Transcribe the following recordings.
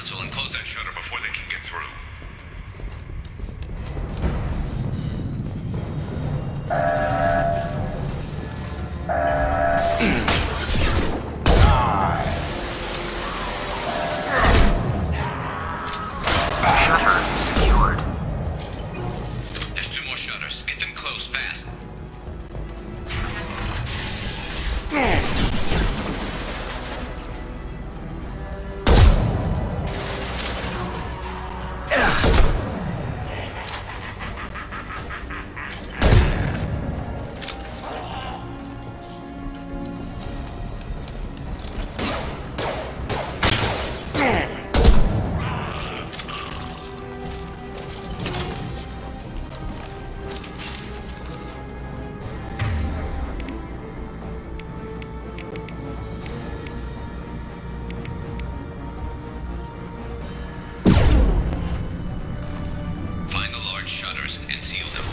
console and close that shutter before they can get through. Shutter secured. There's 2 more shutters. Get them closed fast. Find the large shutters and seal them.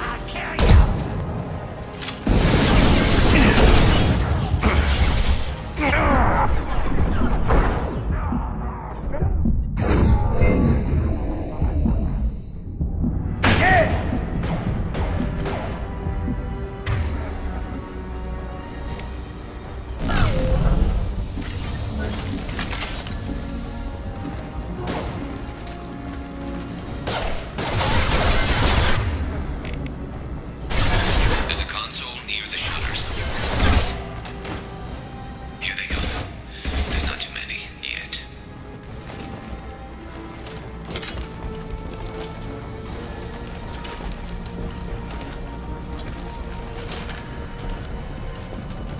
I'll kill you! There's a console near the shutters. Here they go. There's not too many yet.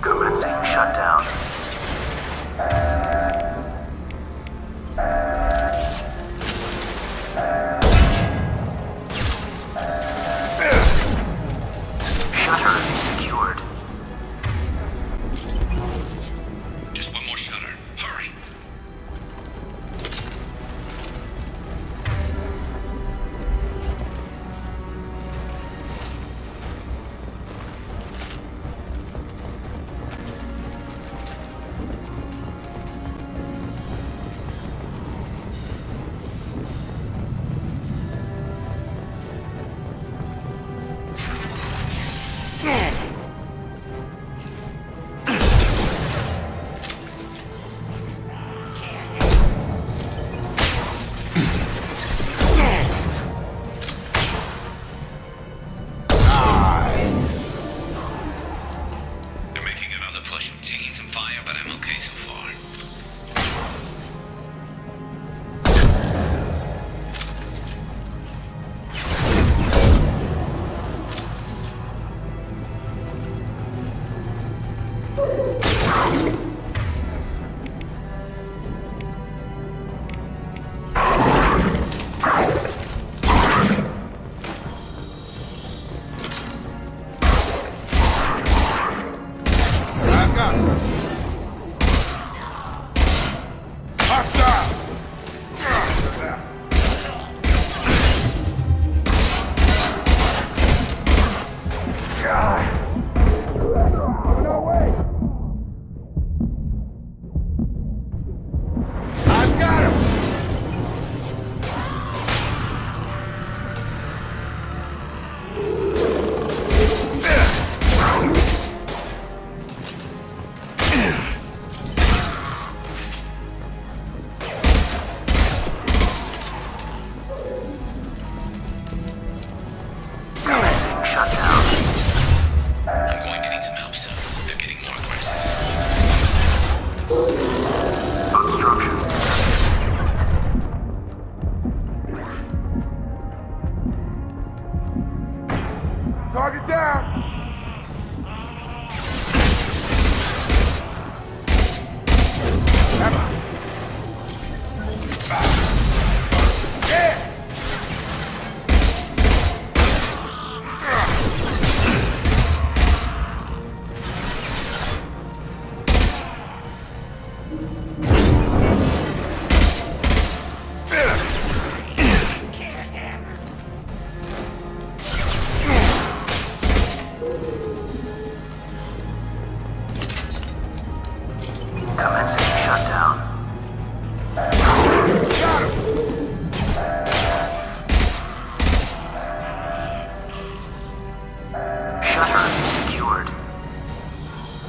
Commencing shutdown. Shutter secured. Just 1 more shutter. Hurry! They're making another push. I'm taking some fire, but I'm okay so far.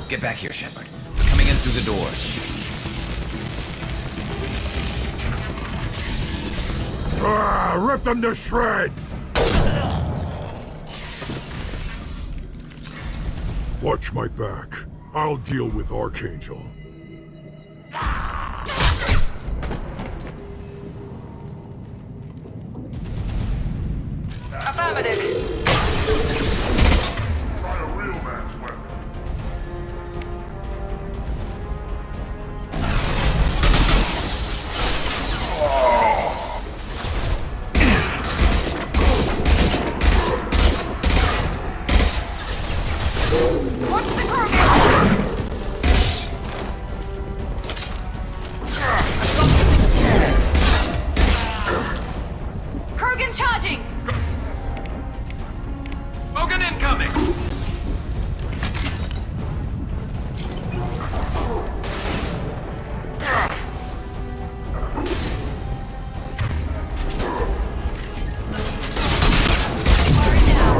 Get back here, Shepard. We're coming in through the doors. Rip them to shreds! Watch my back. I'll deal with Archangel. Affirmative. Try a real man's weapon. Watch the Krogan! Krogan charging! Krogan incoming! Firing now.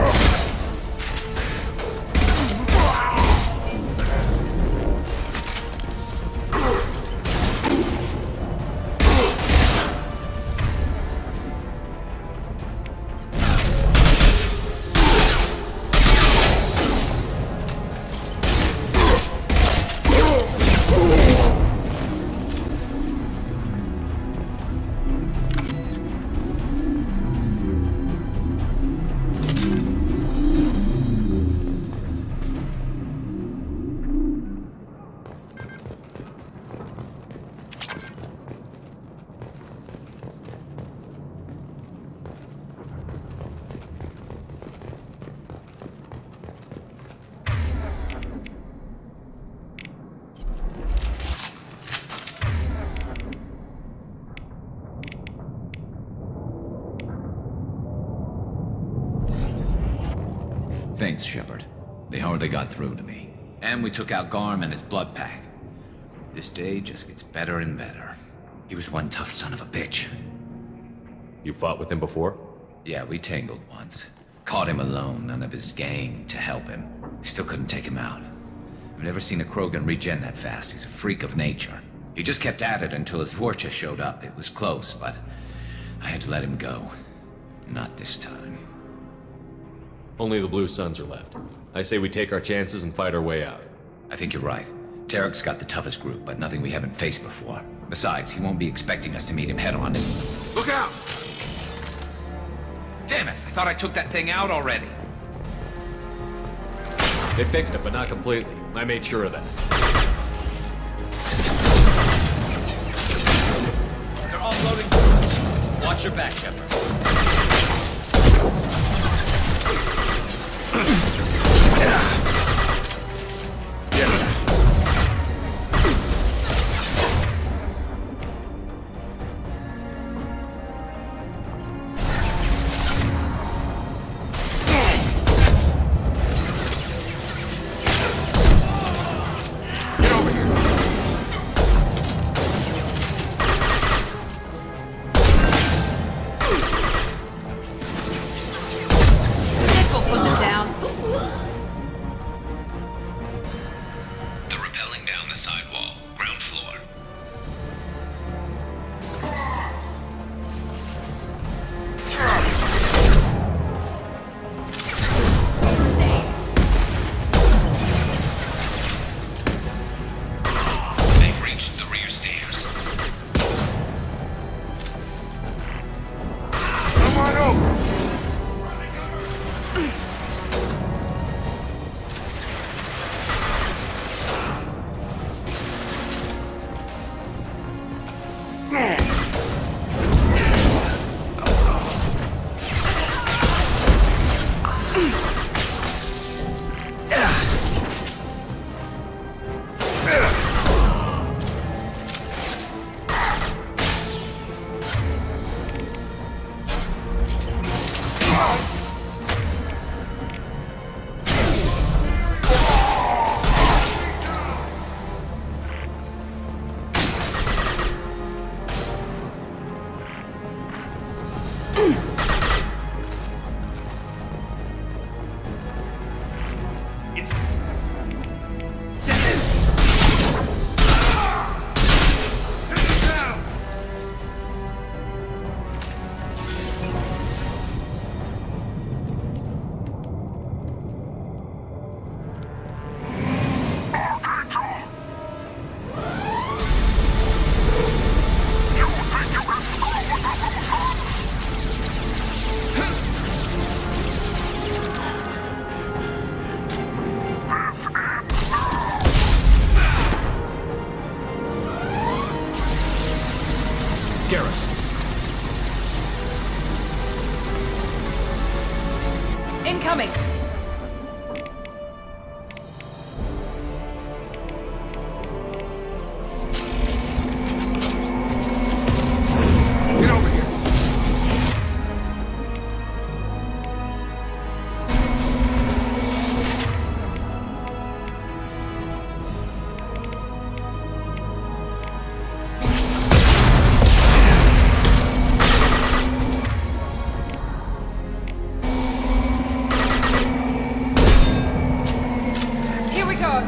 Thanks, Shepard. They hardly got through to me. And we took out Garm and his blood pack. This day just gets better and better. He was one tough son of a bitch. You fought with him before? Yeah, we tangled once. Caught him alone, none of his gang to help him. Still couldn't take him out. I've never seen a Krogan regen that fast. He's a freak of nature. He just kept at it until his Vorcha showed up. It was close, but I had to let him go. Not this time. Only the Blue Suns are left. I say we take our chances and fight our way out. I think you're right. Tarek's got the toughest group, but nothing we haven't faced before. Besides, he won't be expecting us to meet him head-on. Look out! Damn it! I thought I took that thing out already. They fixed it, but not completely. I made sure of that. They're all loading. Watch your back, Shepard. This will put them down. Garrus. Incoming! Get over here. Here we go!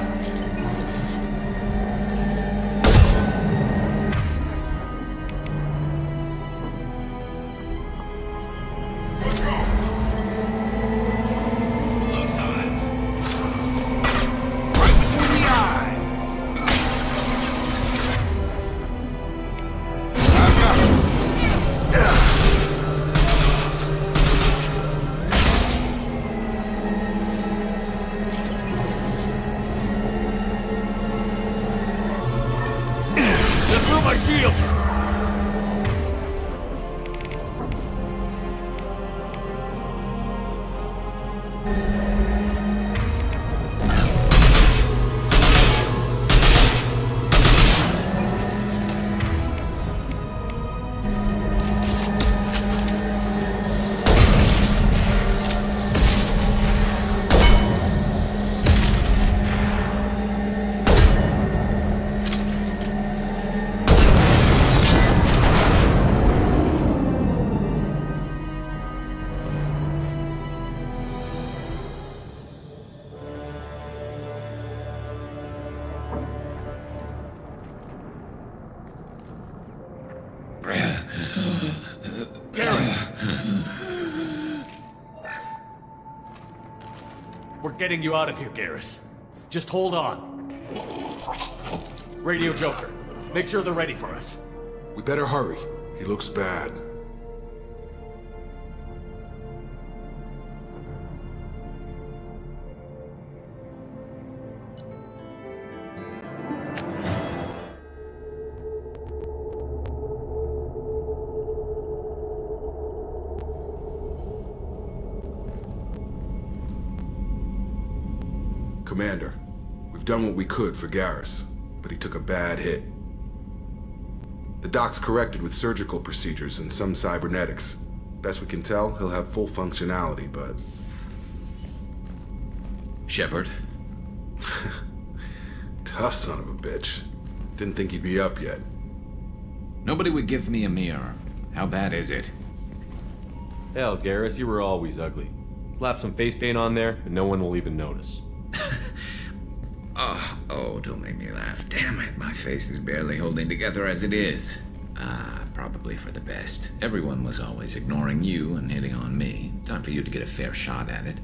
Through my shield! We're getting you out of here, Garrus. Just hold on. Radio Joker, make sure they're ready for us. We better hurry. He looks bad. Commander, we've done what we could for Garrus, but he took a bad hit. The doc's corrected with surgical procedures and some cybernetics. Best we can tell, he'll have full functionality, but... Shepard? Tough son of a bitch. Didn't think he'd be up yet. Nobody would give me a mirror. How bad is it? Hell, Garrus, you were always ugly. Slap some face paint on there, and no one will even notice. Oh, don't make me laugh. Damn it, my face is barely holding together as it is. Probably for the best. Everyone was always ignoring you and hitting on me. Time for you to get a fair shot at it.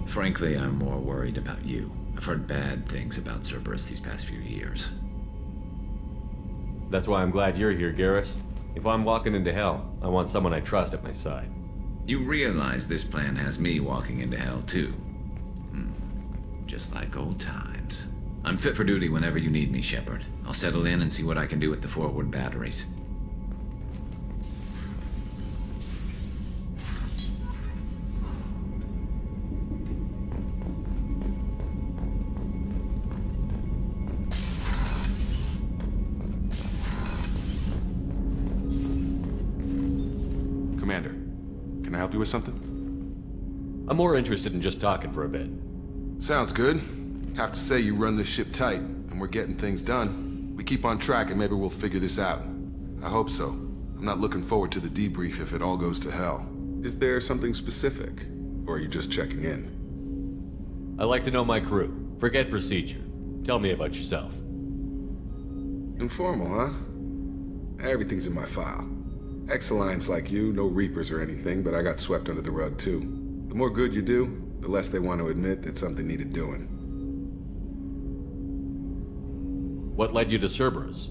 Frankly, I'm more worried about you. I've heard bad things about Cerberus these past few years. That's why I'm glad you're here, Garrus. If I'm walking into hell, I want someone I trust at my side. You realize this plan has me walking into hell, too. Just like old times. I'm fit for duty whenever you need me, Shepard. I'll settle in and see what I can do with the forward batteries. Commander, can I help you with something? I'm more interested in just talking for a bit. Sounds good. Have to say you run this ship tight, and we're getting things done. We keep on track and maybe we'll figure this out. I hope so. I'm not looking forward to the debrief if it all goes to hell. Is there something specific? Or are you just checking in? I like to know my crew. Forget procedure. Tell me about yourself. Informal, huh? Everything's in my file. Ex-Alliance like you, no Reapers or anything, but I got swept under the rug too. The more good you do, the less they want to admit that something needed doing. What led you to Cerberus?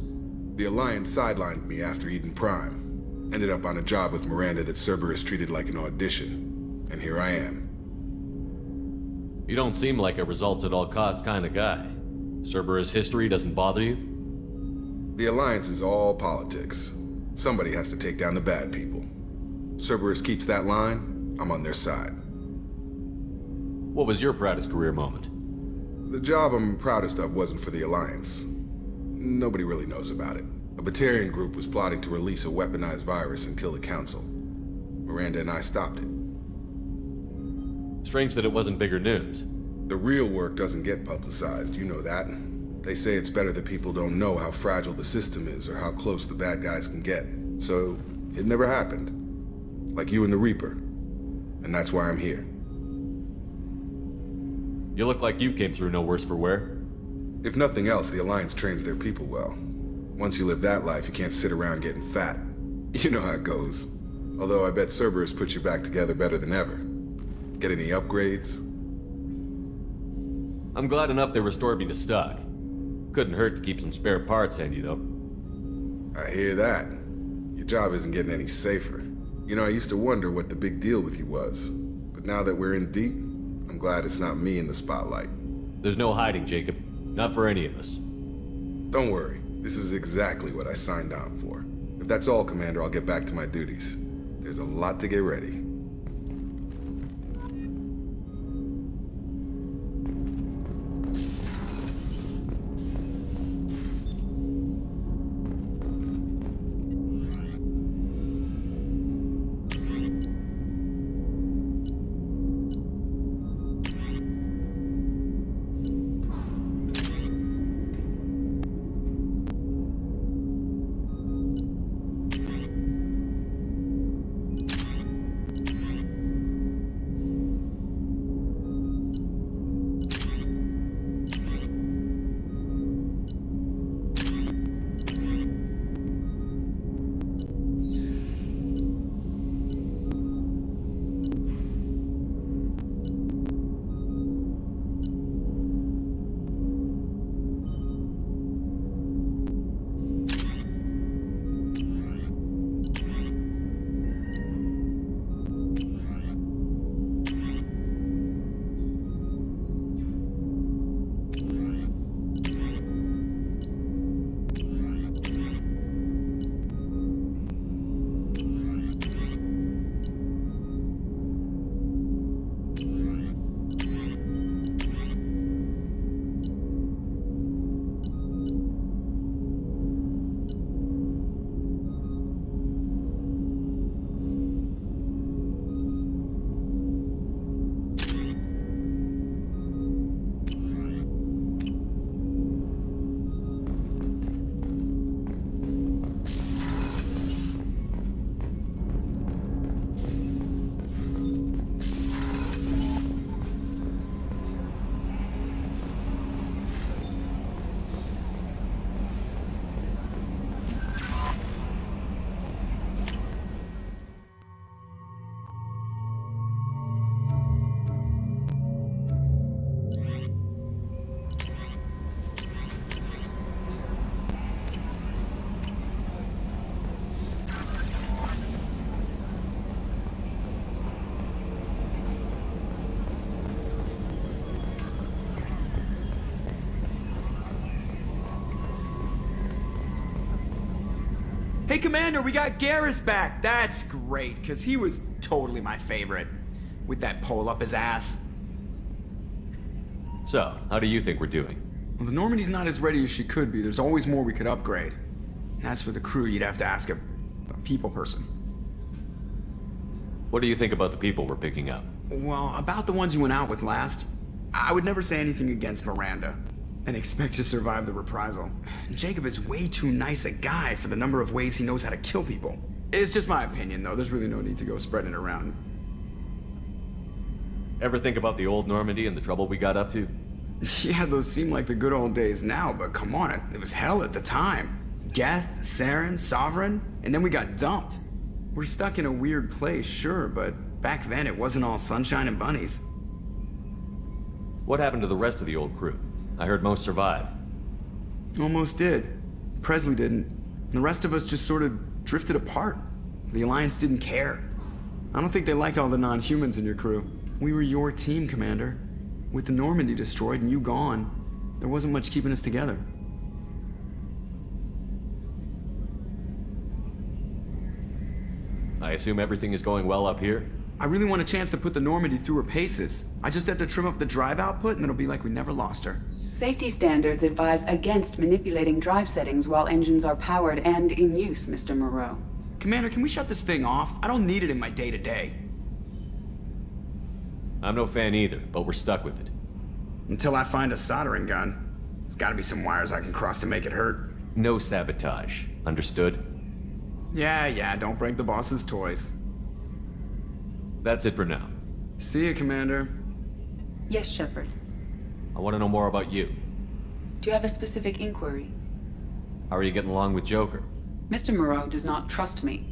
The Alliance sidelined me after Eden Prime. Ended up on a job with Miranda that Cerberus treated like an audition. And here I am. You don't seem like a results-at-all-costs kind of guy. Cerberus history doesn't bother you? The Alliance is all politics. Somebody has to take down the bad people. Cerberus keeps that line, I'm on their side. What was your proudest career moment? The job I'm proudest of wasn't for the Alliance. Nobody really knows about it. A Batarian group was plotting to release a weaponized virus and kill the Council. Miranda and I stopped it. Strange that it wasn't bigger news. The real work doesn't get publicized, you know that. They say it's better that people don't know how fragile the system is or how close the bad guys can get. So, it never happened. Like you and the Reaper. And that's why I'm here. You look like you came through no worse for wear. If nothing else, the Alliance trains their people well. Once you live that life, you can't sit around getting fat. You know how it goes. Although I bet Cerberus puts you back together better than ever. Get any upgrades? I'm glad enough they restored me to stock. Couldn't hurt to keep some spare parts handy, though. I hear that. Your job isn't getting any safer. You know, I used to wonder what the big deal with you was. But now that we're in deep, I'm glad it's not me in the spotlight. There's no hiding, Jacob. Not for any of us. Don't worry. This is exactly what I signed on for. If that's all, Commander, I'll get back to my duties. There's a lot to get ready. Hey, Commander, we got Garrus back. That's great, because he was totally my favorite. With that pole up his ass. So, how do you think we're doing? Well, the Normandy's not as ready as she could be. There's always more we could upgrade. And as for the crew, you'd have to ask a people person. What do you think about the people we're picking up? Well, about the ones you went out with last, I would never say anything against Miranda. And expect to survive the reprisal. Jacob is way too nice a guy for the number of ways he knows how to kill people. It's just my opinion, though. There's really no need to go spreading it around. Ever think about the old Normandy and the trouble we got up to? Yeah, those seem like the good old days now, but come on, it was hell at the time. Geth, Saren, Sovereign, and then we got dumped. We're stuck in a weird place, sure, but back then it wasn't all sunshine and bunnies. What happened to the rest of the old crew? I heard most survived. Almost did. Presley didn't. The rest of us just sort of drifted apart. The Alliance didn't care. I don't think they liked all the non-humans in your crew. We were your team, Commander. With the Normandy destroyed and you gone, there wasn't much keeping us together. I assume everything is going well up here? I really want a chance to put the Normandy through her paces. I just have to trim up the drive output and it'll be like we never lost her. Safety standards advise against manipulating drive settings while engines are powered and in use, Mr. Moreau. Commander, can we shut this thing off? I don't need it in my day-to-day. I'm no fan either, but we're stuck with it. Until I find a soldering gun. There's gotta be some wires I can cross to make it hurt. No sabotage. Understood? Yeah, don't break the boss's toys. That's it for now. See you, Commander. Yes, Shepard. I want to know more about you. Do you have a specific inquiry? How are you getting along with Joker? Mr. Moreau does not trust me.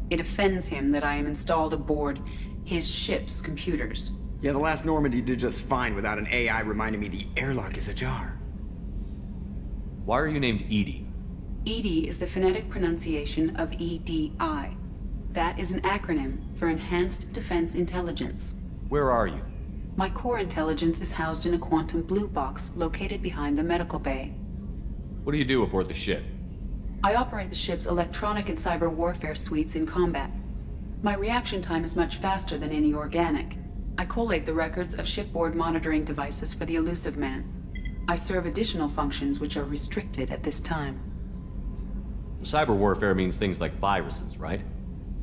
It offends him that I am installed aboard his ship's computers. Yeah, the last Normandy did just fine without an AI reminding me the airlock is ajar. Why are you named Edie? EDI is the phonetic pronunciation of EDI. That is an acronym for Enhanced Defense Intelligence. Where are you? My core intelligence is housed in a quantum blue box located behind the medical bay. What do you do aboard the ship? I operate the ship's electronic and cyber warfare suites in combat. My reaction time is much faster than any organic. I collate the records of shipboard monitoring devices for the Elusive Man. I serve additional functions which are restricted at this time. Cyber warfare means things like viruses, right?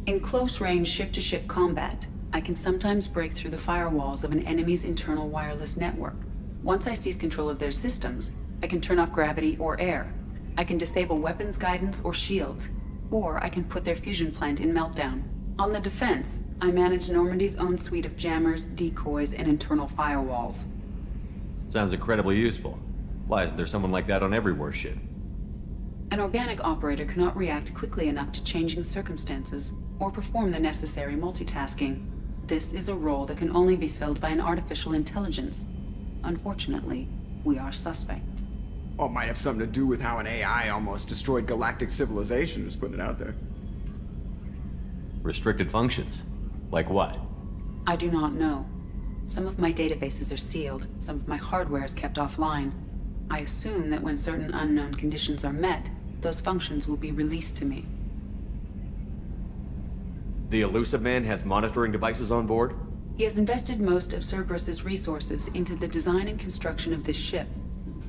In close-range ship-to-ship combat, I can sometimes break through the firewalls of an enemy's internal wireless network. Once I seize control of their systems, I can turn off gravity or air. I can disable weapons guidance or shields, or I can put their fusion plant in meltdown. On the defense, I manage Normandy's own suite of jammers, decoys, and internal firewalls. Sounds incredibly useful. Why isn't there someone like that on every warship? An organic operator cannot react quickly enough to changing circumstances, or perform the necessary multitasking. This is a role that can only be filled by an artificial intelligence. Unfortunately, we are suspect. Well, it might have something to do with how an AI almost destroyed galactic civilization, just putting it out there. Restricted functions? Like what? I do not know. Some of my databases are sealed, some of my hardware is kept offline. I assume that when certain unknown conditions are met, those functions will be released to me. The Elusive Man has monitoring devices on board? He has invested most of Cerberus's resources into the design and construction of this ship.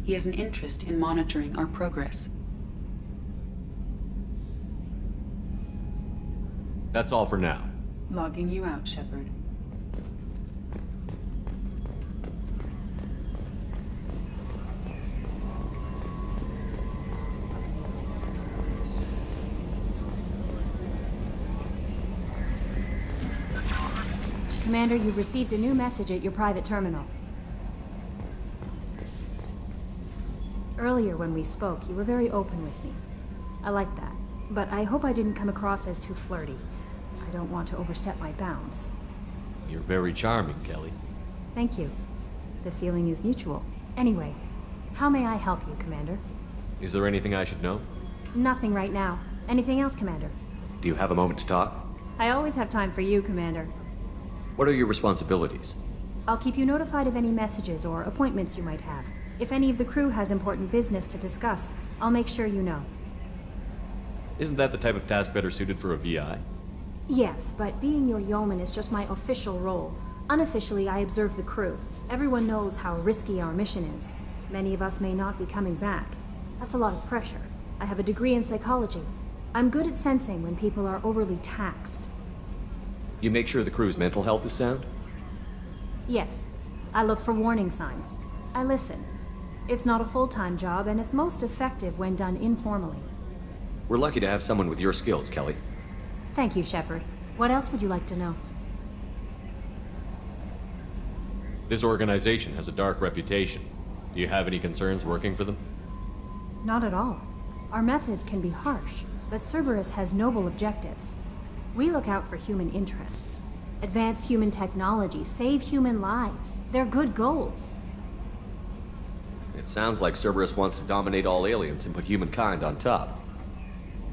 He has an interest in monitoring our progress. That's all for now. Logging you out, Shepard. Commander, you've received a new message at your private terminal. Earlier when we spoke, you were very open with me. I like that, but I hope I didn't come across as too flirty. I don't want to overstep my bounds. You're very charming, Kelly. Thank you. The feeling is mutual. Anyway, how may I help you, Commander? Is there anything I should know? Nothing right now. Anything else, Commander? Do you have a moment to talk? I always have time for you, Commander. What are your responsibilities? I'll keep you notified of any messages or appointments you might have. If any of the crew has important business to discuss, I'll make sure you know. Isn't that the type of task better suited for a VI? Yes, but being your yeoman is just my official role. Unofficially, I observe the crew. Everyone knows how risky our mission is. Many of us may not be coming back. That's a lot of pressure. I have a degree in psychology. I'm good at sensing when people are overly taxed. You make sure the crew's mental health is sound? Yes. I look for warning signs. I listen. It's not a full-time job, and it's most effective when done informally. We're lucky to have someone with your skills, Kelly. Thank you, Shepard. What else would you like to know? This organization has a dark reputation. Do you have any concerns working for them? Not at all. Our methods can be harsh, but Cerberus has noble objectives. We look out for human interests. Advance human technology, save human lives. They're good goals. It sounds like Cerberus wants to dominate all aliens and put humankind on top.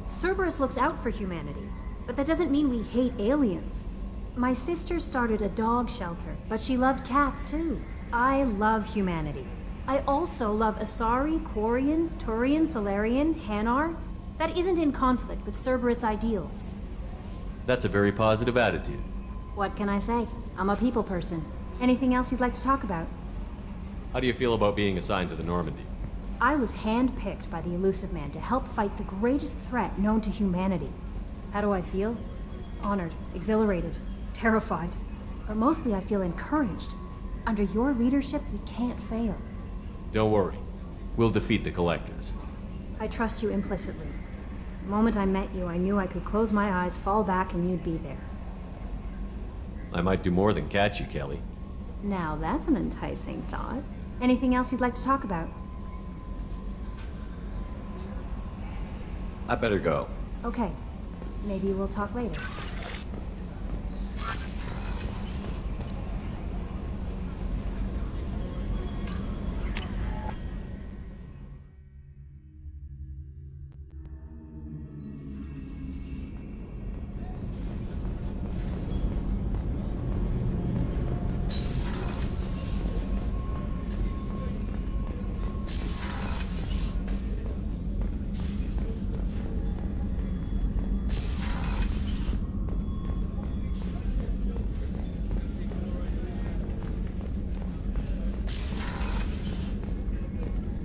Cerberus looks out for humanity, but that doesn't mean we hate aliens. My sister started a dog shelter, but she loved cats too. I love humanity. I also love Asari, Quarian, Turian, Solarian, Hanar. That isn't in conflict with Cerberus ideals. That's a very positive attitude. What can I say? I'm a people person. Anything else you'd like to talk about? How do you feel about being assigned to the Normandy? I was handpicked by the Elusive Man to help fight the greatest threat known to humanity. How do I feel? Honored, exhilarated, terrified. But mostly I feel encouraged. Under your leadership, we can't fail. Don't worry. We'll defeat the Collectors. I trust you implicitly. The moment I met you, I knew I could close my eyes, fall back, and you'd be there. I might do more than catch you, Kelly. Now that's an enticing thought. Anything else you'd like to talk about? I better go. Okay. Maybe we'll talk later.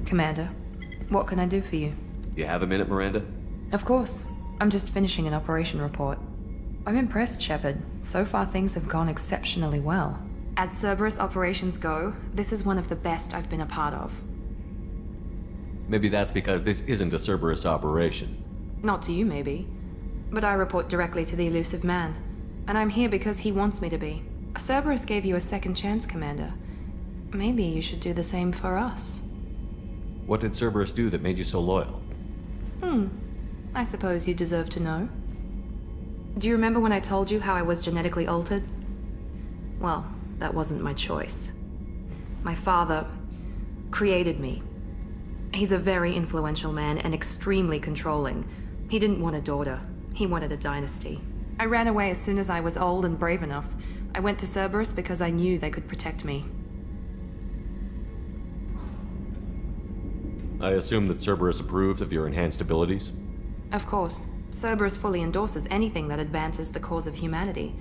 Commander, what can I do for you? You have a minute, Miranda? Of course. I'm just finishing an operation report. I'm impressed, Shepard. So far things have gone exceptionally well. As Cerberus operations go, this is one of the best I've been a part of. Maybe that's because this isn't a Cerberus operation. Not to you, maybe. But I report directly to the Elusive Man. And I'm here because he wants me to be. Cerberus gave you a second chance, Commander. Maybe you should do the same for us. What did Cerberus do that made you so loyal? I suppose you deserve to know. Do you remember when I told you how I was genetically altered? Well, that wasn't my choice. My father created me. He's a very influential man and extremely controlling. He didn't want a daughter. He wanted a dynasty. I ran away as soon as I was old and brave enough. I went to Cerberus because I knew they could protect me. I assume that Cerberus approved of your enhanced abilities? Of course. Cerberus fully endorses anything that advances the cause of humanity.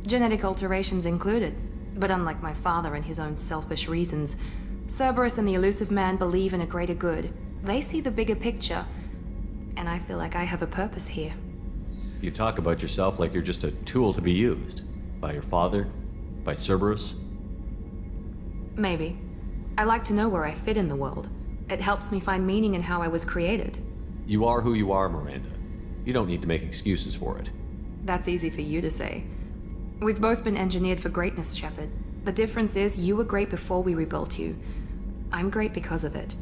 Genetic alterations included. But unlike my father and his own selfish reasons, Cerberus and the Elusive Man believe in a greater good. They see the bigger picture, and I feel like I have a purpose here. You talk about yourself like you're just a tool to be used. By your father? By Cerberus? Maybe. I like to know where I fit in the world. It helps me find meaning in how I was created. You are who you are, Miranda. You don't need to make excuses for it. That's easy for you to say. We've both been engineered for greatness, Shepard. The difference is you were great before we rebuilt you. I'm great because of it.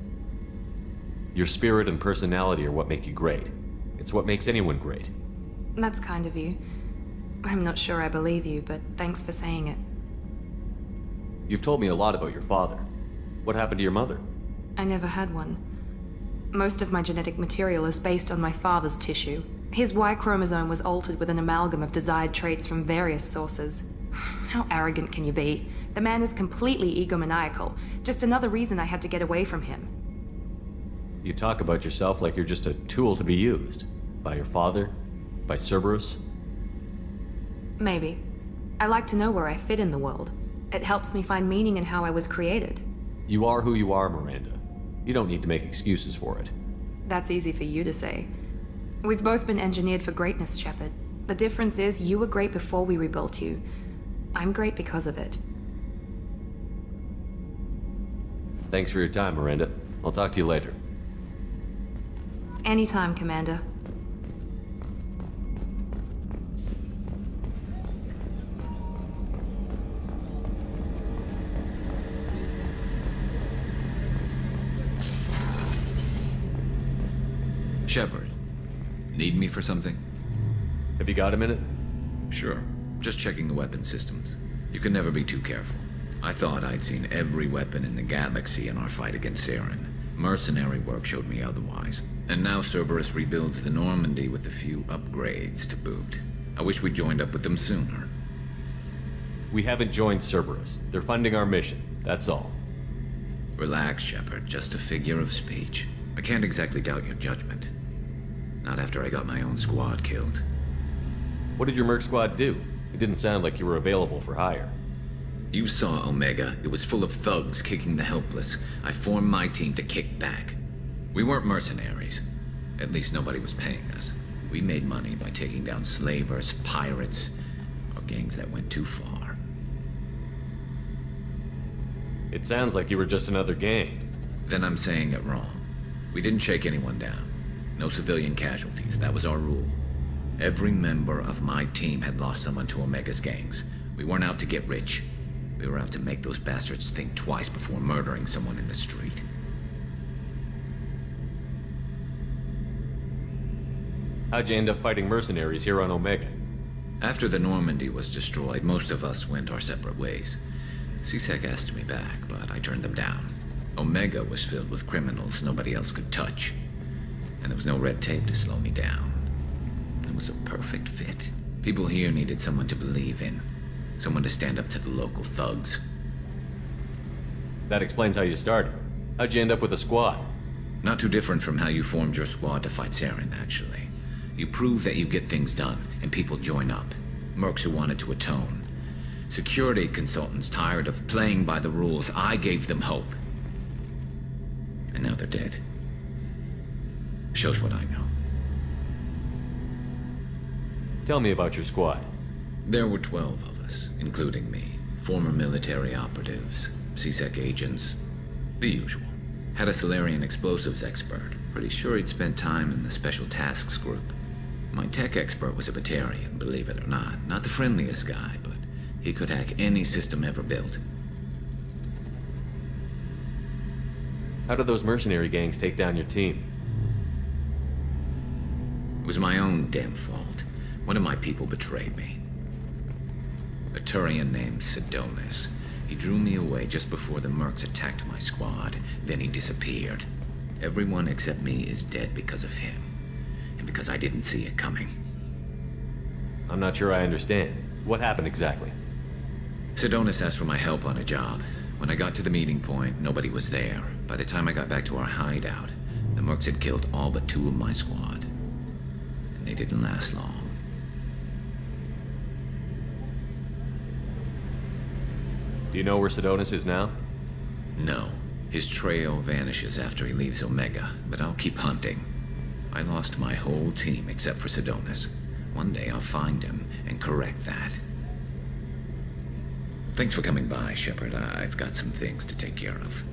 Your spirit and personality are what make you great. It's what makes anyone great. That's kind of you. I'm not sure I believe you, but thanks for saying it. You've told me a lot about your father. What happened to your mother? I never had one. Most of my genetic material is based on my father's tissue. His Y chromosome was altered with an amalgam of desired traits from various sources. How arrogant can you be? The man is completely egomaniacal. Just another reason I had to get away from him. You talk about yourself like you're just a tool to be used. By your father? By Cerberus? Maybe. I like to know where I fit in the world. It helps me find meaning in how I was created. You are who you are, Miranda. You don't need to make excuses for it. That's easy for you to say. We've both been engineered for greatness, Shepard. The difference is you were great before we rebuilt you. I'm great because of it. Thanks for your time, Miranda. I'll talk to you later. Anytime, Commander. Shepard, need me for something? Have you got a minute? Sure. Just checking the weapon systems. You can never be too careful. I thought I'd seen every weapon in the galaxy in our fight against Saren. Mercenary work showed me otherwise. And now Cerberus rebuilds the Normandy with a few upgrades to boot. I wish we'd joined up with them sooner. We haven't joined Cerberus. They're funding our mission. That's all. Relax, Shepard. Just a figure of speech. I can't exactly doubt your judgment. Not after I got my own squad killed. What did your merc squad do? It didn't sound like you were available for hire. You saw Omega. It was full of thugs kicking the helpless. I formed my team to kick back. We weren't mercenaries. At least nobody was paying us. We made money by taking down slavers, pirates, or gangs that went too far. It sounds like you were just another gang. Then I'm saying it wrong. We didn't shake anyone down. No civilian casualties. That was our rule. Every member of my team had lost someone to Omega's gangs. We weren't out to get rich. We were out to make those bastards think twice before murdering someone in the street. How'd you end up fighting mercenaries here on Omega? After the Normandy was destroyed, most of us went our separate ways. C-Sec asked me back, but I turned them down. Omega was filled with criminals nobody else could touch. And there was no red tape to slow me down. It was a perfect fit. People here needed someone to believe in. Someone to stand up to the local thugs. That explains how you started. How'd you end up with a squad? Not too different from how you formed your squad to fight Saren, actually. You prove that you get things done, and people join up. Mercs who wanted to atone. Security consultants tired of playing by the rules. I gave them hope. And now they're dead. Shows what I know. Tell me about your squad. There were 12 of us, including me. Former military operatives, C-Sec agents, the usual. Had a Solarian explosives expert. Pretty sure he'd spent time in the Special Tasks Group. My tech expert was a Batarian, believe it or not. Not the friendliest guy, but he could hack any system ever built. How did those mercenary gangs take down your team? It was my own damn fault. One of my people betrayed me. A Turian named Sidonis. He drew me away just before the mercs attacked my squad. Then he disappeared. Everyone except me is dead because of him. And because I didn't see it coming. I'm not sure I understand. What happened exactly? Sidonis asked for my help on a job. When I got to the meeting point, nobody was there. By the time I got back to our hideout, the mercs had killed all but 2 of my squad. And they didn't last long. Do you know where Sidonis is now? No. His trail vanishes after he leaves Omega, but I'll keep hunting. I lost my whole team except for Sidonis. One day I'll find him and correct that. Thanks for coming by, Shepard. I've got some things to take care of.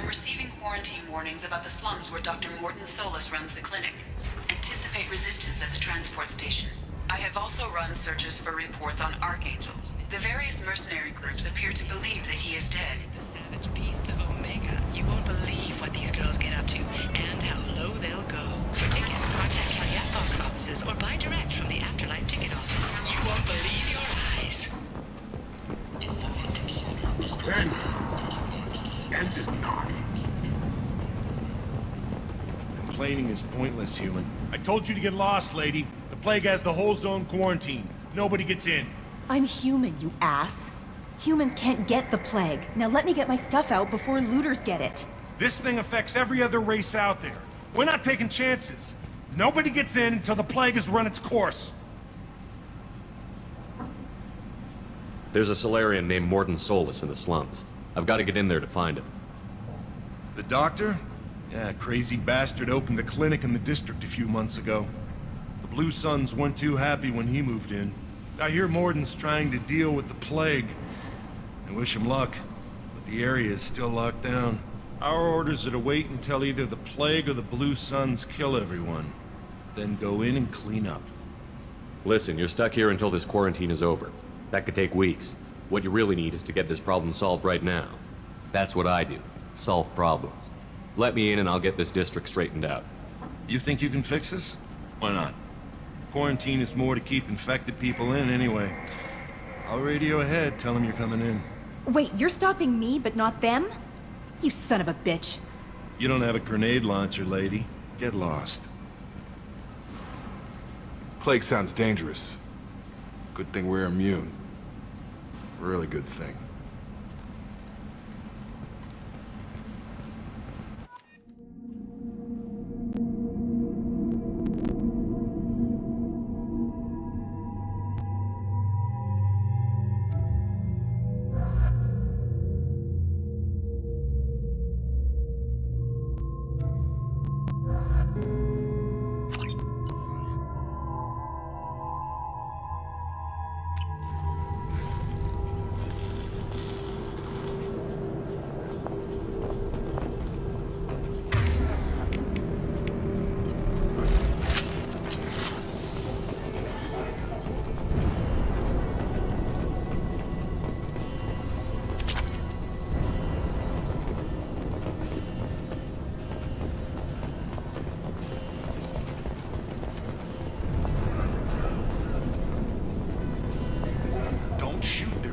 receiving quarantine warnings about the slums where Dr. Mordin Solus runs the clinic. Anticipate resistance at the transport station. I have also run searches for reports on Archangel. The various mercenary groups appear to believe that he is dead. The savage beasts of Omega. You won't believe what these girls get up to and how low they'll go. For tickets, contact Caveat box offices or buy direct from the Afterlife ticket office. You won't believe your eyes. End is not. Complaining is pointless, human. I told you to get lost, lady. The plague has the whole zone quarantined. Nobody gets in. I'm human, you ass. Humans can't get the plague. Now let me get my stuff out before looters get it. This thing affects every other race out there. We're not taking chances. Nobody gets in until the plague has run its course. There's a Solarian named Mordin Solus in the slums. I've got to get in there to find him. The doctor? Yeah, crazy bastard opened a clinic in the district a few months ago. The Blue Suns weren't too happy when he moved in. I hear Mordin's trying to deal with the plague. I wish him luck, but the area is still locked down. Our orders are to wait until either the plague or the Blue Suns kill everyone. Then go in and clean up. Listen, you're stuck here until this quarantine is over. That could take weeks. What you really need is to get this problem solved right now. That's what I do. Solve problems. Let me in and I'll get this district straightened out. You think you can fix this? Why not? Quarantine is more to keep infected people in anyway. I'll radio ahead, tell them you're coming in. Wait, you're stopping me, but not them? You son of a bitch. You don't have a grenade launcher, lady. Get lost. Plague sounds dangerous. Good thing we're immune. Really good thing.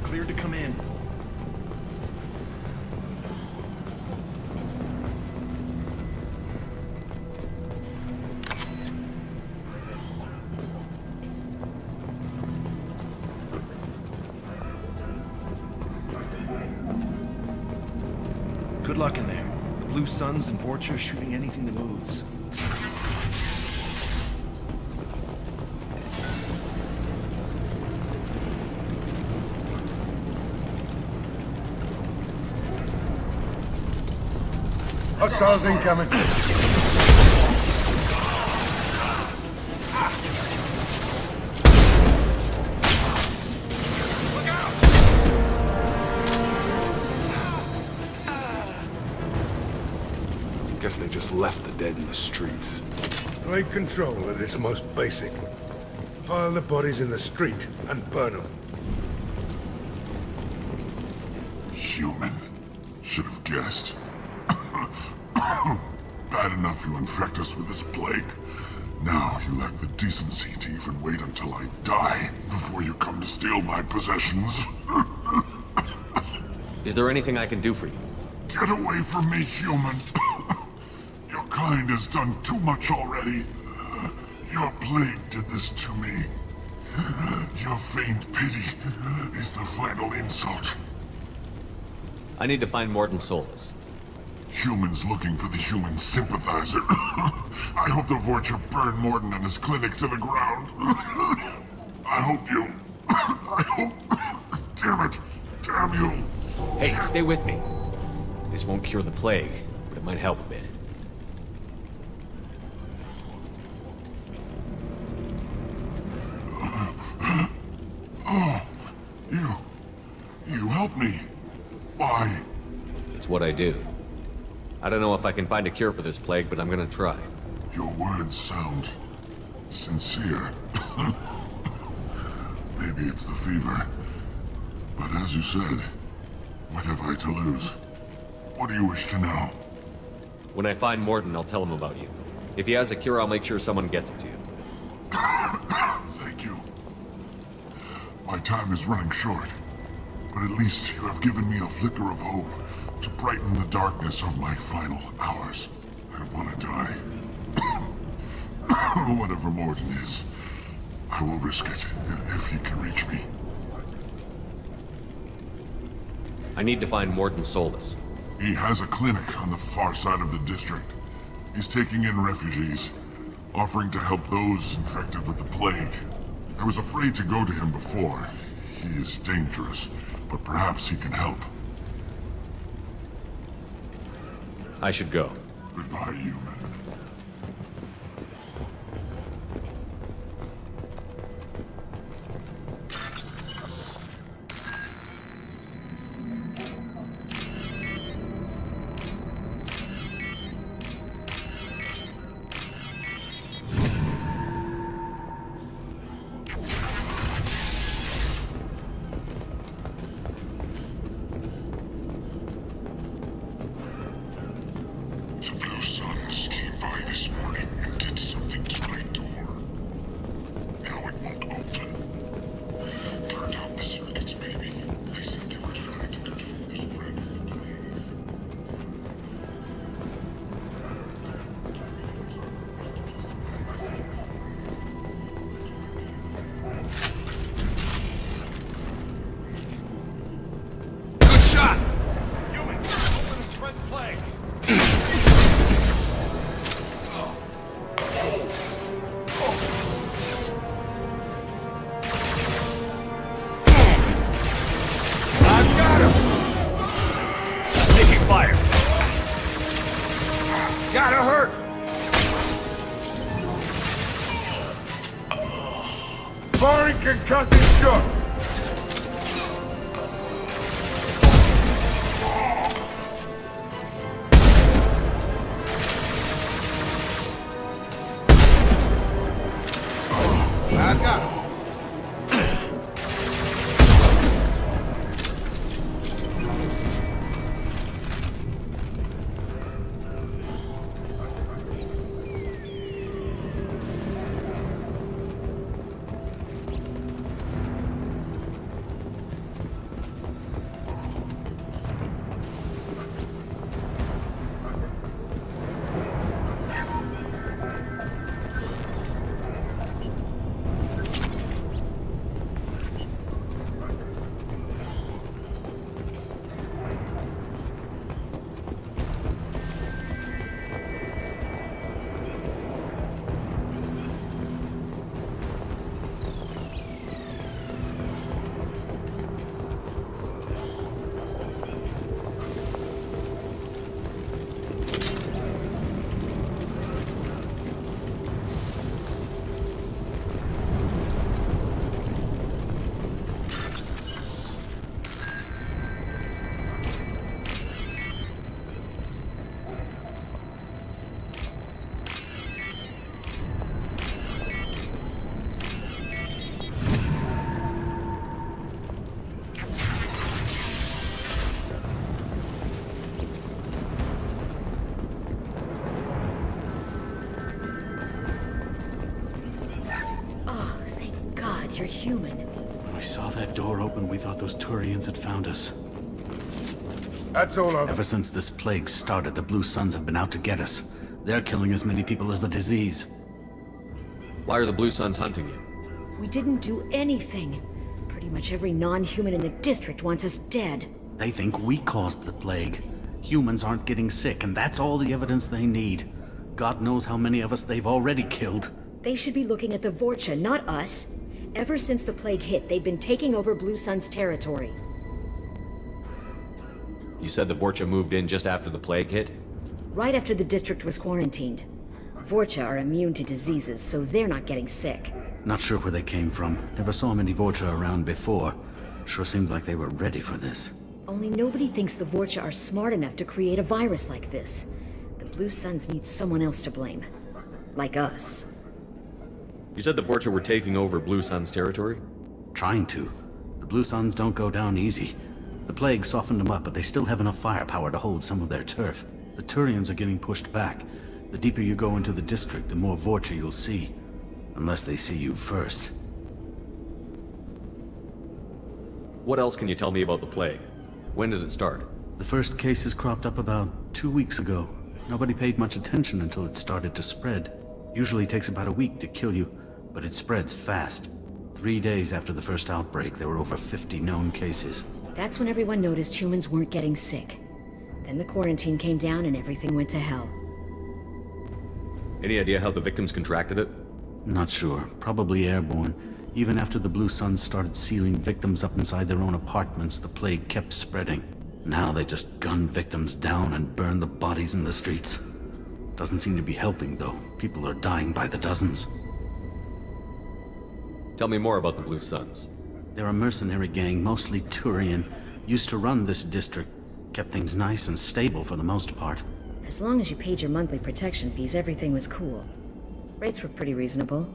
Cleared to come in. Good luck in there. The Blue Suns and Vorcha are shooting anything that moves. Hostiles incoming. Guess they just left the dead in the streets. Plague control at its most basic. Pile the bodies in the street and burn them. Human. Should have guessed. Bad enough you infect us with this plague. Now you lack the decency to even wait until I die before you come to steal my possessions. Is there anything I can do for you? Get away from me, human. Your kind has done too much already. Your plague did this to me. Your faint pity is the final insult. I need to find Mordin Solus. Humans looking for the human sympathizer. I hope the Vorcha burn Mordin and his clinic to the ground. I hope you... I hope... Damn it. Damn you. Hey, stay with me. This won't cure the plague, but it might help a bit. Oh, you helped me. Why? It's what I do. I don't know if I can find a cure for this plague, but I'm gonna try. Your words sound sincere. Maybe it's the fever. But as you said, what have I to lose? What do you wish to know? When I find Mordin, I'll tell him about you. If he has a cure, I'll make sure someone gets it to you. Thank you. My time is running short, but at least you have given me a flicker of hope to brighten the darkness of my final hours. I don't want to die. Whatever Mordin is, I will risk it if he can reach me. I need to find Mordin Solus. He has a clinic on the far side of the district. He's taking in refugees, offering to help those infected with the plague. I was afraid to go to him before. He is dangerous, but perhaps he can help. I should go. Goodbye, human. Concussive shock! I got him. You're human. When we saw that door open, we thought those Turians had found us. That's all of them. Ever since this plague started, the Blue Suns have been out to get us. They're killing as many people as the disease. Why are the Blue Suns hunting you? We didn't do anything. Pretty much every non-human in the district wants us dead. They think we caused the plague. Humans aren't getting sick, and that's all the evidence they need. God knows how many of us they've already killed. They should be looking at the Vorcha, not us. Ever since the plague hit, they've been taking over Blue Sun's territory. You said the Vorcha moved in just after the plague hit? Right after the district was quarantined. Vorcha are immune to diseases, so they're not getting sick. Not sure where they came from. Never saw many Vorcha around before. Sure seemed like they were ready for this. Only nobody thinks the Vorcha are smart enough to create a virus like this. The Blue Suns need someone else to blame. Like us. You said the Vorcha were taking over Blue Sun's territory? Trying to. The Blue Suns don't go down easy. The plague softened them up, but they still have enough firepower to hold some of their turf. The Turians are getting pushed back. The deeper you go into the district, the more Vorcha you'll see. Unless they see you first. What else can you tell me about the plague? When did it start? The first cases cropped up about 2 weeks ago. Nobody paid much attention until it started to spread. Usually takes about a week to kill you, but it spreads fast. 3 days after the first outbreak, there were over 50 known cases. That's when everyone noticed humans weren't getting sick. Then the quarantine came down and everything went to hell. Any idea how the victims contracted it? Not sure. Probably airborne. Even after the Blue Suns started sealing victims up inside their own apartments, the plague kept spreading. Now they just gun victims down and burn the bodies in the streets. Doesn't seem to be helping, though. People are dying by the dozens. Tell me more about the Blue Suns. They're a mercenary gang, mostly Turian. Used to run this district. Kept things nice and stable for the most part. As long as you paid your monthly protection fees, everything was cool. Rates were pretty reasonable.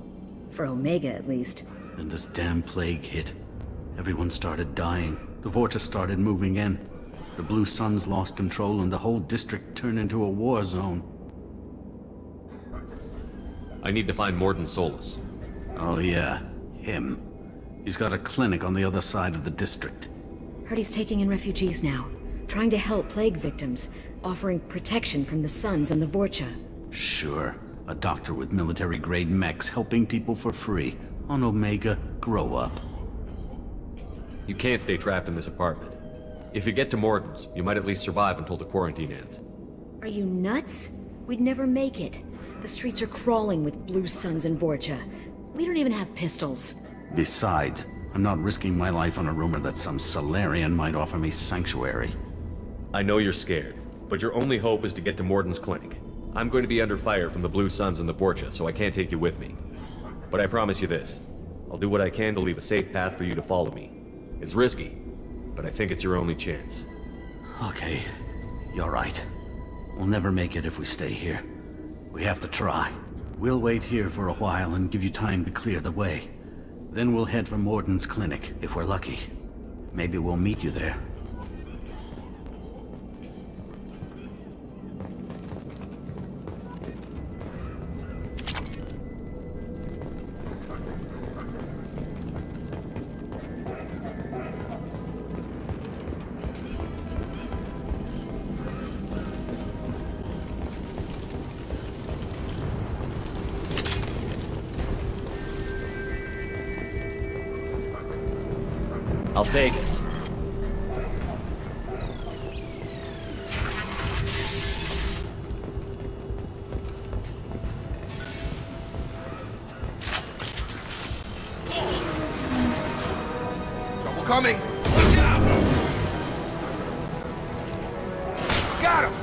For Omega, at least. Then this damn plague hit. Everyone started dying. The Vorcha started moving in. The Blue Suns lost control and the whole district turned into a war zone. I need to find Mordin Solus. Oh yeah, him. He's got a clinic on the other side of the district. Heard he's taking in refugees now. Trying to help plague victims. Offering protection from the Suns and the Vorcha. Sure. A doctor with military-grade mechs helping people for free. On Omega, grow up. You can't stay trapped in this apartment. If you get to Mordin's, you might at least survive until the quarantine ends. Are you nuts? We'd never make it. The streets are crawling with Blue Suns and Vorcha. We don't even have pistols. Besides, I'm not risking my life on a rumor that some Solarian might offer me sanctuary. I know you're scared, but your only hope is to get to Mordin's clinic. I'm going to be under fire from the Blue Suns and the Vorcha, so I can't take you with me. But I promise you this. I'll do what I can to leave a safe path for you to follow me. It's risky, but I think it's your only chance. Okay, you're right. We'll never make it if we stay here. We have to try. We'll wait here for a while and give you time to clear the way. Then we'll head for Mordin's clinic, if we're lucky. Maybe we'll meet you there. I'll take it. Trouble coming! Got him!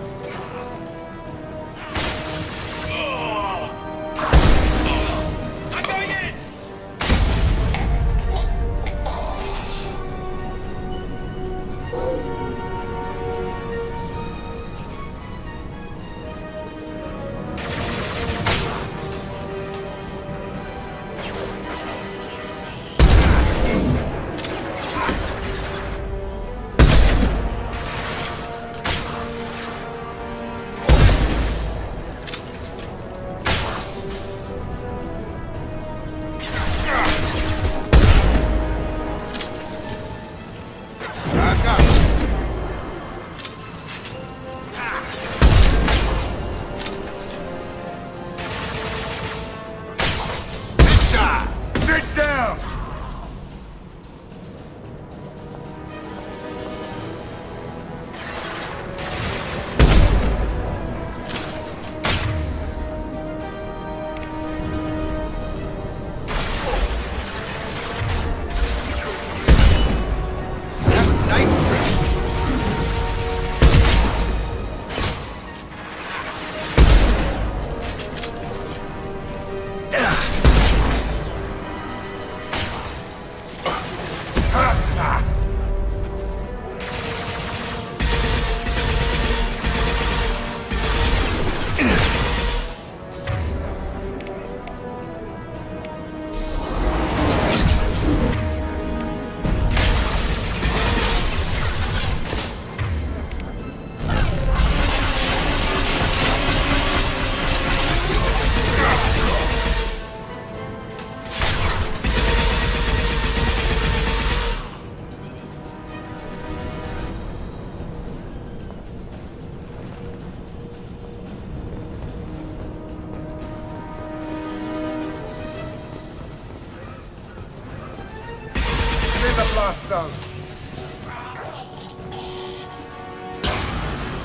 hostiles.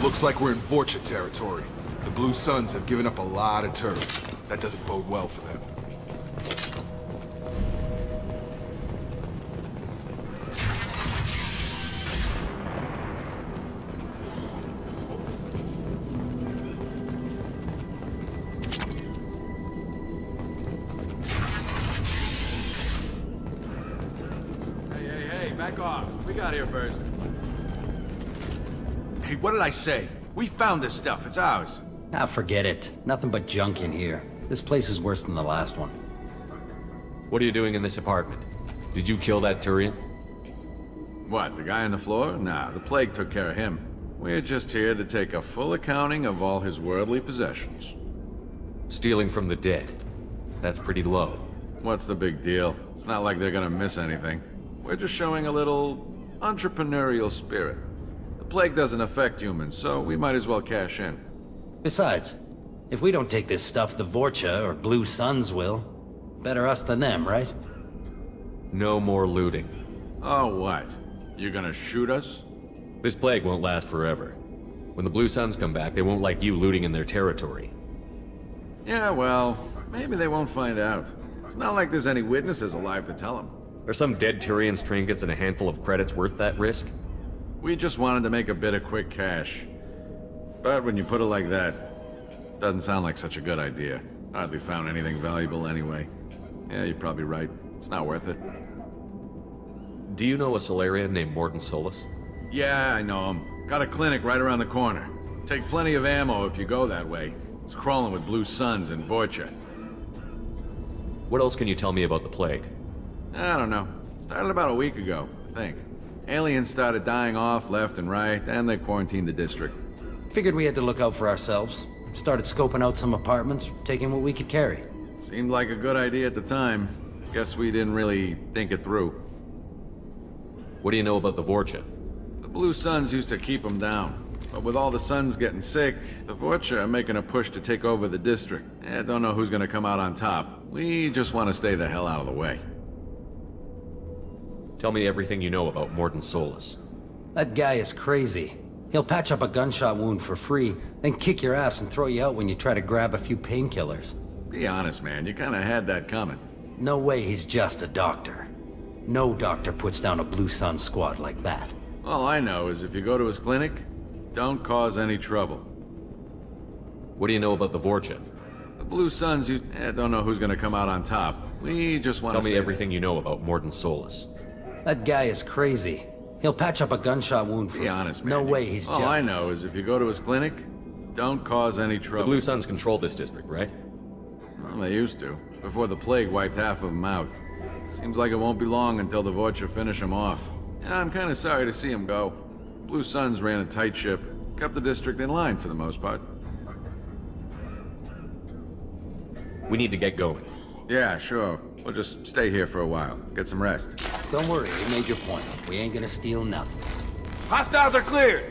Looks like we're in Vorcha territory. The Blue Suns have given up a lot of turf. That doesn't bode well for them. Hey, back off. We got here first. Hey, what did I say? We found this stuff. It's ours. Ah, forget it. Nothing but junk in here. This place is worse than the last one. What are you doing in this apartment? Did you kill that Turian? What, the guy on the floor? Nah, the plague took care of him. We're just here to take a full accounting of all his worldly possessions. Stealing from the dead. That's pretty low. What's the big deal? It's not like they're gonna miss anything. We're just showing a little entrepreneurial spirit. The plague doesn't affect humans, so we might as well cash in. Besides, if we don't take this stuff, the Vorcha or Blue Suns will. Better us than them, right? No more looting. Oh, what? You gonna shoot us? This plague won't last forever. When the Blue Suns come back, they won't like you looting in their territory. Yeah, well, maybe they won't find out. It's not like there's any witnesses alive to tell them. Are some dead Turians' trinkets and a handful of credits worth that risk? We just wanted to make a bit of quick cash. But when you put it like that, doesn't sound like such a good idea. Hardly found anything valuable anyway. Yeah, you're probably right. It's not worth it. Do you know a Solarian named Mordin Solus? Yeah, I know him. Got a clinic right around the corner. Take plenty of ammo if you go that way. It's crawling with Blue Suns and Vorcha. What else can you tell me about the plague? I don't know. Started about a week ago, I think. Aliens started dying off left and right, and they quarantined the district. Figured we had to look out for ourselves. Started scoping out some apartments, taking what we could carry. Seemed like a good idea at the time. Guess we didn't really think it through. What do you know about the Vorcha? The Blue Suns used to keep them down. But with all the Suns getting sick, the Vorcha are making a push to take over the district. I don't know who's gonna come out on top. We just want to stay the hell out of the way. Tell me everything you know about Mordin Solus. That guy is crazy. He'll patch up a gunshot wound for free, then kick your ass and throw you out when you try to grab a few painkillers. Be honest, man. You kinda had that coming. No way he's just a doctor. No doctor puts down a Blue Sun squad like that. All I know is if you go to his clinic, don't cause any trouble. What do you know about the Vorcha? The Blue Suns, don't know who's gonna come out on top. We just want to Tell me everything you know about Mordin Solus. That guy is crazy. He'll patch up a gunshot wound for... Be honest, man. No way he's All I know is if you go to his clinic, don't cause any trouble. The Blue Suns control this district, right? Well, they used to, before the plague wiped half of them out. Seems like it won't be long until the Vorcha finish them off. Yeah, I'm kinda sorry to see him go. Blue Suns ran a tight ship, kept the district in line for the most part. We need to get going. Yeah, sure. We'll just stay here for a while. Get some rest. Don't worry, we made your point. We ain't gonna steal nothing. Hostiles are cleared!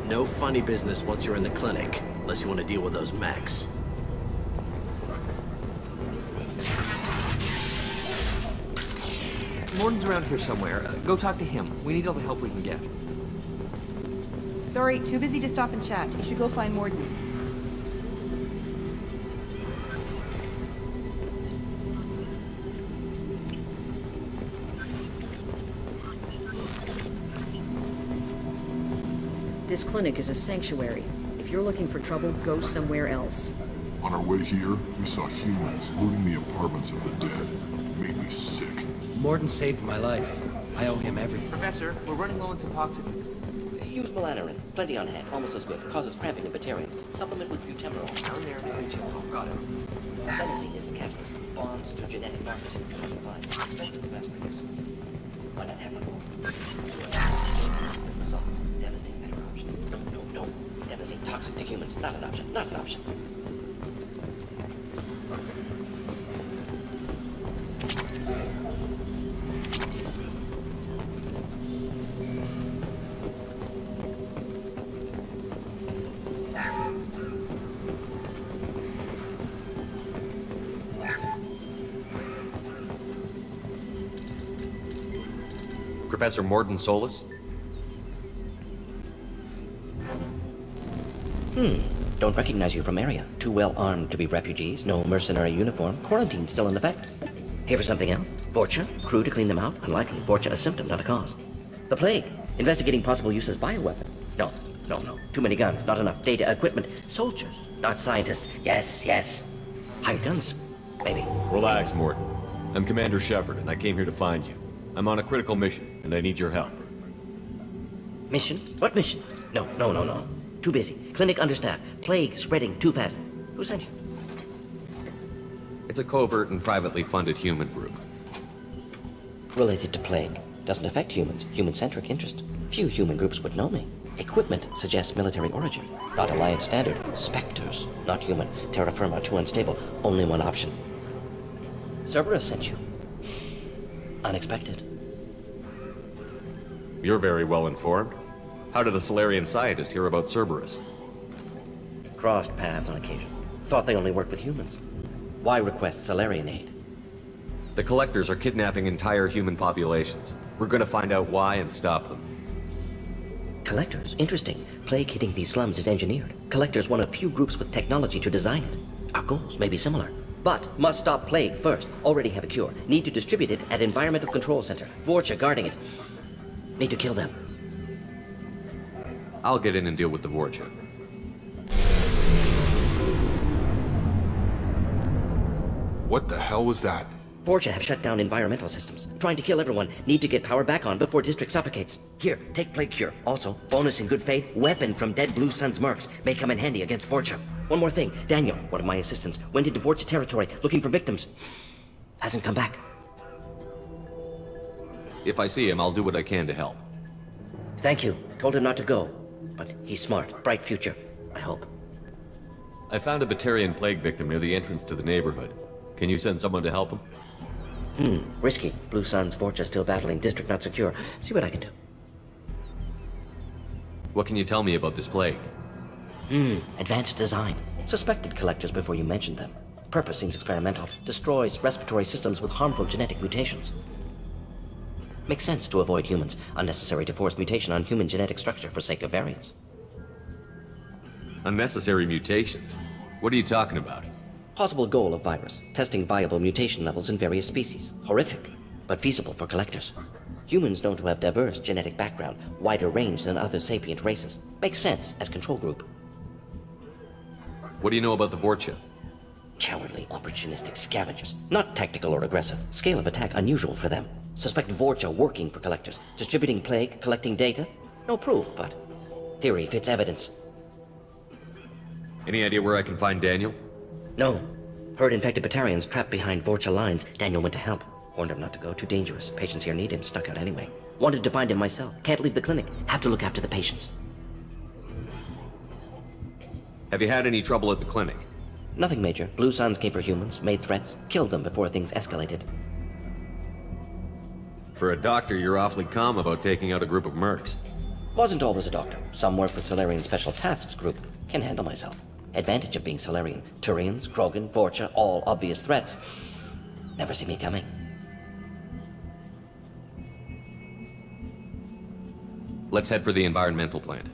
No funny business once you're in the clinic, unless you want to deal with those mechs. Mordin's around here somewhere. Go talk to him. We need all the help we can get. Sorry, too busy to stop and chat. You should go find Mordin. This clinic is a sanctuary. If you're looking for trouble, go somewhere else. On our way here, we saw humans looting the apartments of the dead. It made me sick. Mordin saved my life. I owe him everything. Professor, we're running low on Suboxone. Use melanorin. Plenty on hand. Almost as good. Causes cramping in Batarians. Supplement with butemurol. Down there, got it. Adenosine is the catalyst. Bonds to genetic markers in human bodies. Expensive to mass produce. Why not have one more? Instant result. Devastating better option. No. Devastating toxic to humans. Not an option. Not an option. Professor Mordin Solus? Don't recognize you from area. Too well armed to be refugees. No mercenary uniform. Quarantine still in effect. Here for something else? Vorcha? Crew to clean them out? Unlikely. Vorcha a symptom, not a cause. The plague. Investigating possible use as bioweapon. No. Too many guns. Not enough data, equipment. Soldiers, not scientists. Yes. Hired guns, maybe. Relax, Mordin. I'm Commander Shepard, and I came here to find you. I'm on a critical mission, and I need your help. Mission? What mission? No. Too busy. Clinic understaffed. Plague spreading too fast. Who sent you? It's a covert and privately funded human group. Related to plague. Doesn't affect humans. Human-centric interest. Few human groups would know me. Equipment suggests military origin. Not Alliance standard. Spectres. Not human. Terra firma. Too unstable. Only one option. Cerberus sent you. Unexpected. You're very well informed. How did a Solarian scientist hear about Cerberus? Crossed paths on occasion. Thought they only worked with humans. Why request Solarian aid? The Collectors are kidnapping entire human populations. We're gonna find out why and stop them. Collectors? Interesting. Plague hitting these slums is engineered. Collectors one of few groups with technology to design it. Our goals may be similar. But must stop plague first. Already have a cure. Need to distribute it at Environmental Control Center. Vorcha guarding it. Need to kill them. I'll get in and deal with the Vorcha. What the hell was that? Vorcha have shut down environmental systems. Trying to kill everyone. Need to get power back on before district suffocates. Here, take plague cure. Also, bonus in good faith, weapon from dead Blue Sun's mercs. May come in handy against Vorcha. One more thing. Daniel, one of my assistants, went into Vorcha territory looking for victims. Hasn't come back. If I see him, I'll do what I can to help. Thank you. Told him not to go. But he's smart. Bright future. I hope. I found a Batarian plague victim near the entrance to the neighborhood. Can you send someone to help him? Risky. Blue Sun's Vorcha still battling. District not secure. See what I can do. What can you tell me about this plague? Advanced design. Suspected collectors before you mentioned them. Purpose seems experimental. Destroys respiratory systems with harmful genetic mutations. Makes sense to avoid humans. Unnecessary to force mutation on human genetic structure for sake of variance. Unnecessary mutations? What are you talking about? Possible goal of virus. Testing viable mutation levels in various species. Horrific, but feasible for collectors. Humans known to have diverse genetic background, wider range than other sapient races. Makes sense as control group. What do you know about the Vorcha? Cowardly, opportunistic scavengers. Not tactical or aggressive. Scale of attack unusual for them. Suspect Vorcha working for collectors. Distributing plague, collecting data. No proof, but theory fits evidence. Any idea where I can find Daniel? No. Heard infected Batarians trapped behind Vorcha lines. Daniel went to help. Warned him not to go. Too dangerous. Patients here need him. Stuck out anyway. Wanted to find him myself. Can't leave the clinic. Have to look after the patients. Have you had any trouble at the clinic? Nothing major. Blue Suns came for humans, made threats, killed them before things escalated. For a doctor, you're awfully calm about taking out a group of mercs. Wasn't always a doctor. Some work with Solarian Special Tasks Group. Can handle myself. Advantage of being Solarian. Turians, Krogan, Vorcha, all obvious threats. Never see me coming. Let's head for the environmental plant.